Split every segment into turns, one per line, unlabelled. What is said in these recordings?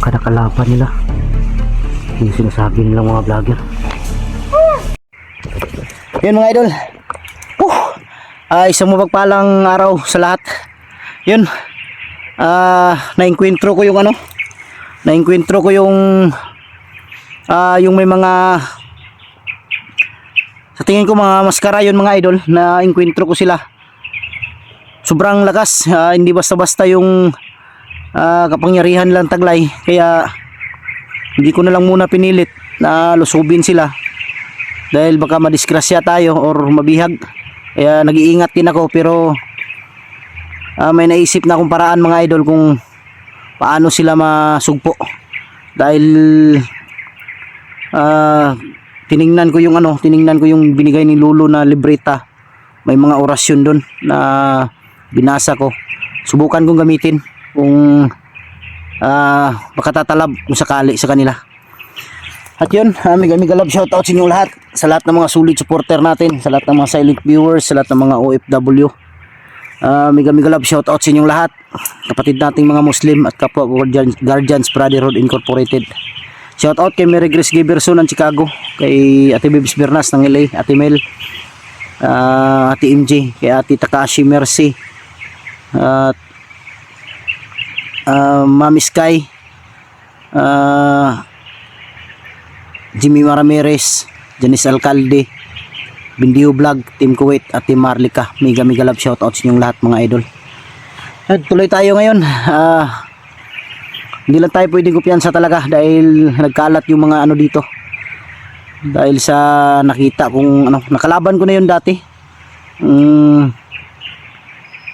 kinakalaban nila, yung sinasabi nilang mga vlogger. Yun mga idol, isang mapagpalang araw sa lahat. Yun, nainkwentro ko yung yung may mga, sa tingin ko mga maskara yun mga idol, na inkwentro ko sila. Sobrang lakas, hindi basta-basta yung kapangyarihan lang taglay, kaya hindi ko na lang muna pinilit na lusubin sila dahil baka madisgrasya tayo or mabihag. Kaya nag-iingat din ako, pero may naisip na akong paraan mga idol kung paano sila masugpo. Dahil tiningnan ko yung binigay ni Lolo na libreta. May mga orasyon doon na binasa ko. Subukan kong gamitin kung baka tatalab kung sakali sa kanila. At yun, mega love shoutout sa inyo lahat, sa lahat ng mga solid supporter natin, sa lahat ng mga silent viewers, sa lahat ng mga OFW. Mega love shoutout sa inyong lahat, kapatid nating mga Muslim at kapwa Guardians Brotherhood Incorporated. Shoutout kay Mary Grace Giberson ng Chicago, kay Ate Bibs Bernas ng LA, Ate Mel, Ate MJ, kay Ate Takashi Mercy, at Mami Sky, Jimmy Ramirez, Janice Alcalde, Bindio Vlog, Team Kuwait at Team Marlica. Mega love shoutout sa inyong lahat mga idol. At tuloy tayo ngayon. Hindi lang tayo pwedeng kumpiyansa talaga dahil nagkalat yung mga dito. Dahil sa nakita kung nakalaban ko na yun dati.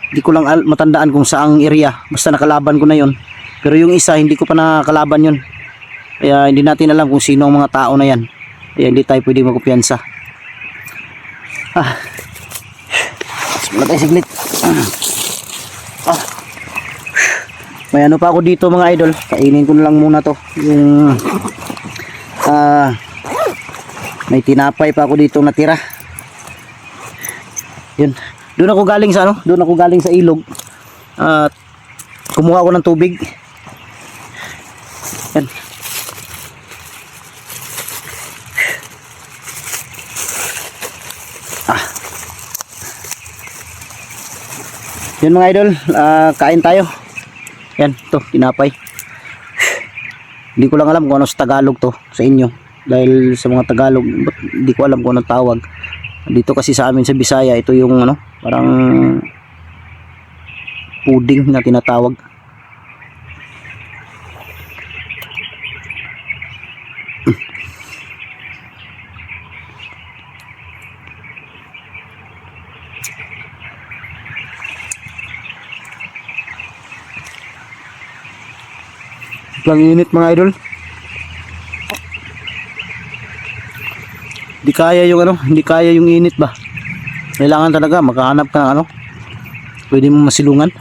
Hindi ko lang matandaan kung saang area, basta nakalaban ko na yun. Pero yung isa hindi ko pa nakalaban yun, kaya hindi natin alam kung sino ang mga tao na yan. Kaya hindi tayo pwede magkumpiyansa. Wala tayo siglit. May pa ako dito mga idol, kainin ko na lang muna to. Yung may tinapay pa ako dito natira. Yun, doon ako galing sa ilog at kumuha ako ng tubig. Yan. Yun mga idol, kain tayo. Yan, to tinapay. Hindi ko lang alam kung ano sa Tagalog to sa inyo, dahil sa mga Tagalog hindi ko alam kung anong tawag. Dito kasi sa amin sa Bisaya, ito yung parang puding na tinatawag. Lang init mga idol. Hindi kaya yung init ba. Kailangan talaga makahanap ka ng pwede mo masilungan.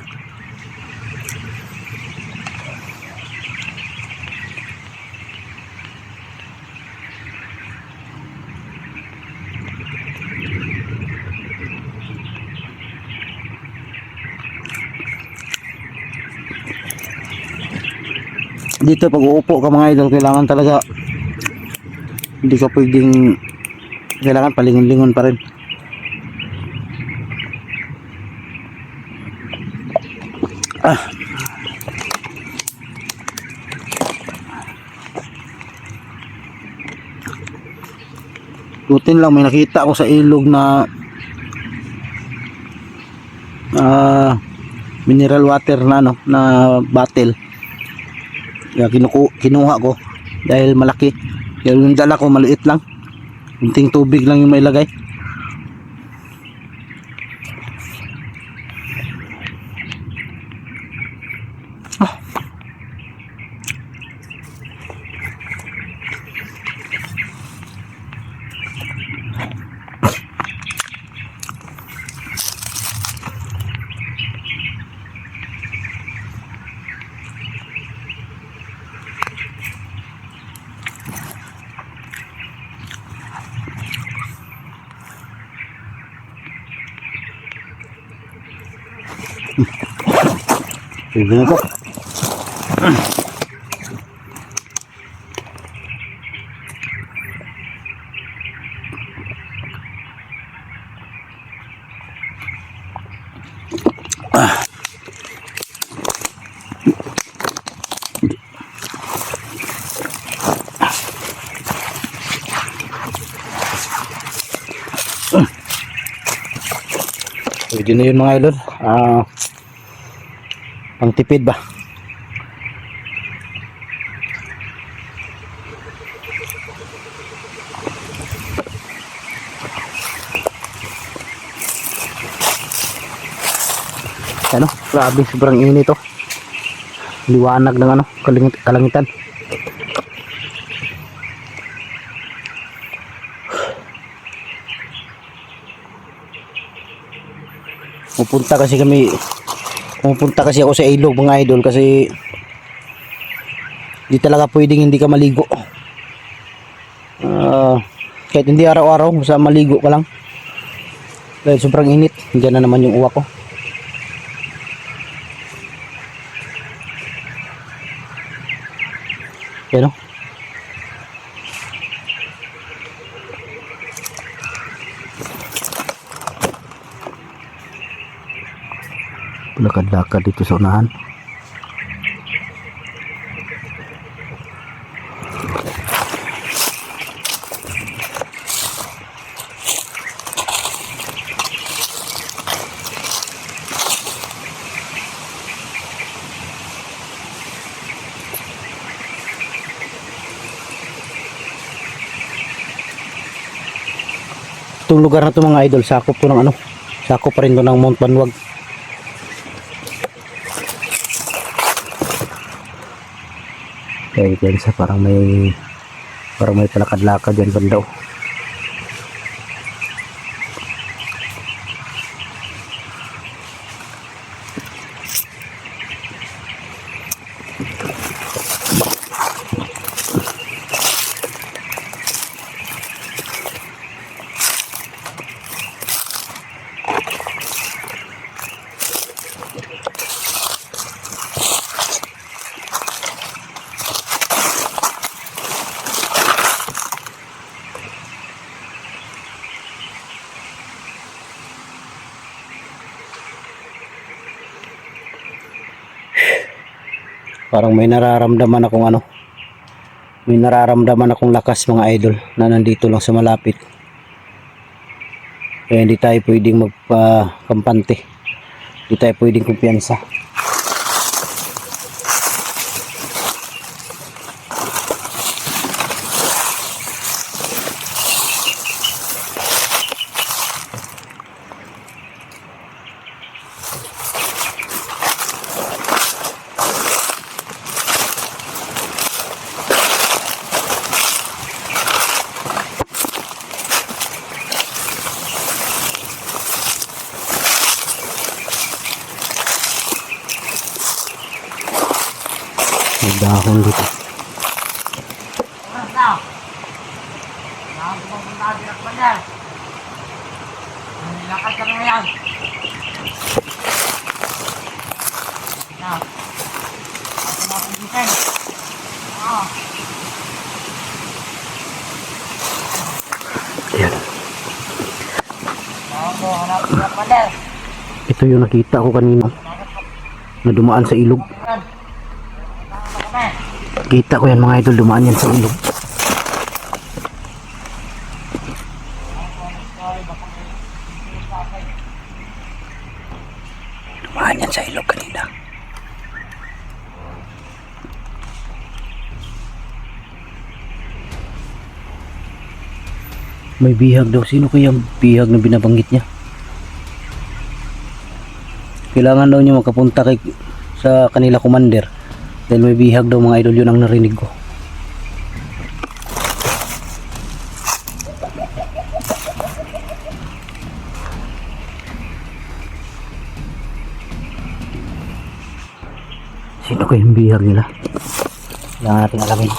Dito pag uupo ka mga idol, kailangan talaga hindi ka pwedeng, kailangan palingon-lingon pa rin. Butin lang may nakita ako sa ilog na mineral water na na bottle. Kaya kinuha ko dahil malaki. Yung dala ko maliit lang, kunting tubig lang yung mailagay. Pwede na to. pwede na yun mga idol. Pang tipid ba? Ano, grabe, sobrang init oh. Liwanag ng ano, kalangitan. Pupunta kasi ako sa ilog mga idol kasi di talaga pwedeng hindi ka maligo. Kahit hindi araw-araw, basta maligo ka lang. Dahil sobrang init, diyan na naman yung uwak ko. Yan o. Lakad-lakad dito sa unahan. Itong lugar na to mga idol, sakop to ng ano, sakop pa rin to ng Mount Banwag. Kaya dyan sa parang may palakad-lakad dyan banda oh. Parang may nararamdaman akong lakas mga idol na nandito lang sa malapit. Kaya hindi tayo pwedeng magpakampante, hindi tayo pwedeng kumpiyansa. May dahon dito. Ayan. Ito yung nakita ko kanina na dumaan sa ilog. Kita ko yan mga idol, dumaan yan sa ilog. Dumaan yan sa ilog kanina. May bihag daw. Sino kaya yung bihag na binabanggit niya? Kailangan daw niya makapunta sa kanila commander. Dahil may bihag daw mga idol, yun ang narinig ko. Sino kaya yung bihag nila? Kailangan natin alamin.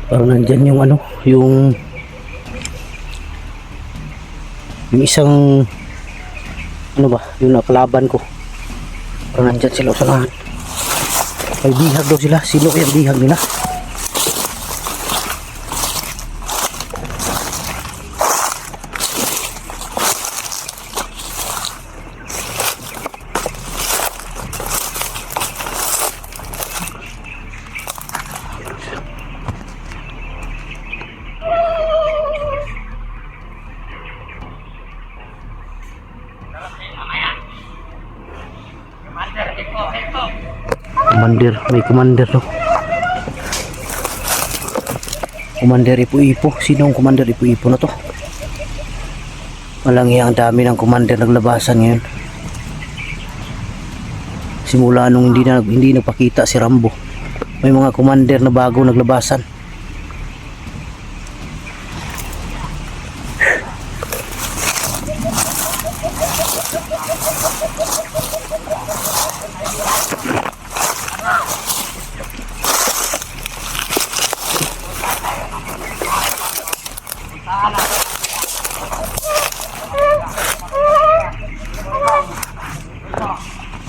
Parang nandyan yung ano, yung isang ano ba, yung nakalaban ko. Parang nandyan sila sa lahat. May bihag daw sila. Sino kaya ang bihag nila? Commander, may commander no. Commander Ipo-Ipo. Sino ang commander Ipo-Ipo na to? Malangi ang dami ng commander naglabasan ngayon. Simula nung hindi nagpakita si Rambo, may mga commander na bago naglabasan.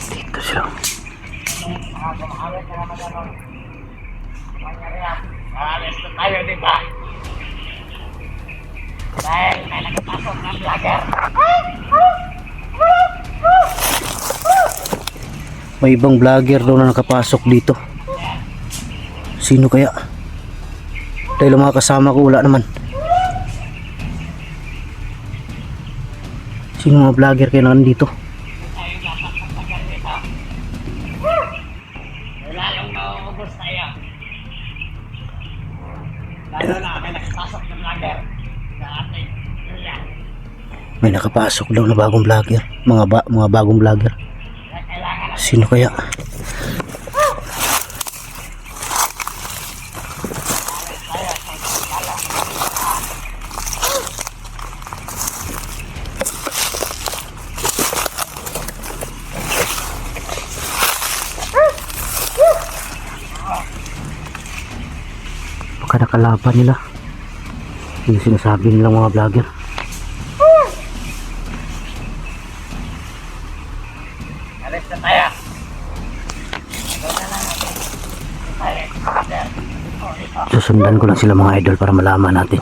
Dito sila.
Alis na tayo, di ba? Dahil may nakapasok ng vlogger.
May ibang vlogger daw na nakapasok dito. Sino kaya? Dahil ang mga kasama ko wala naman. Sino mga vlogger kaya nandito?
Lalong nauubos tayo. Lalo na may nakapasok ng vlogger sa ating area.
May nakapasok daw na bagong vlogger. Mga bagong vlogger.
Kaya kailangan na
Sino kaya? Baka nakalaban nila. Yung sinasabi nilang mga vlogger.
alis na tayo.
Susundan ko lang sila mga idol para malaman natin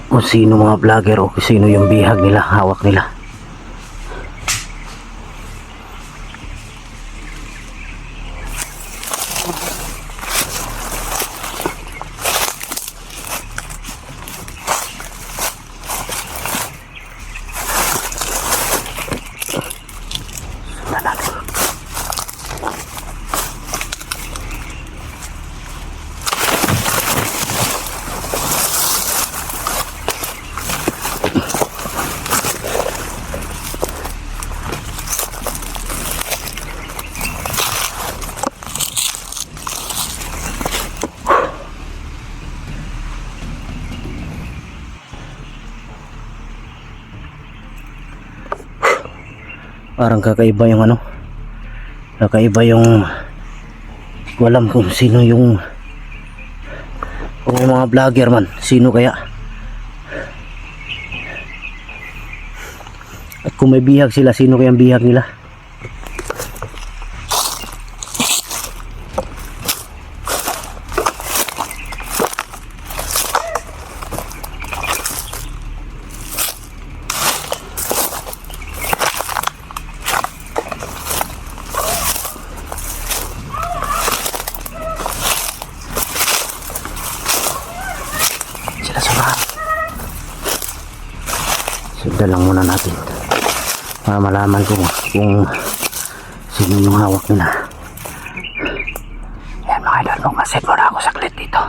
kung sino mga vlogger o kung sino yung bihag nila, hawak nila. Sundan natin. Parang kakaiba yung ano, kakaiba yung walam kung sino yung, kung yung mga vlogger man, sino kaya. At kung may bihag sila, sino kaya ang bihag nila. Sila sa bahay. Sundan lang muna natin para malaman ko kung sino yung hawak nila. Yan mga idol, magpaset muna ako saglit dito.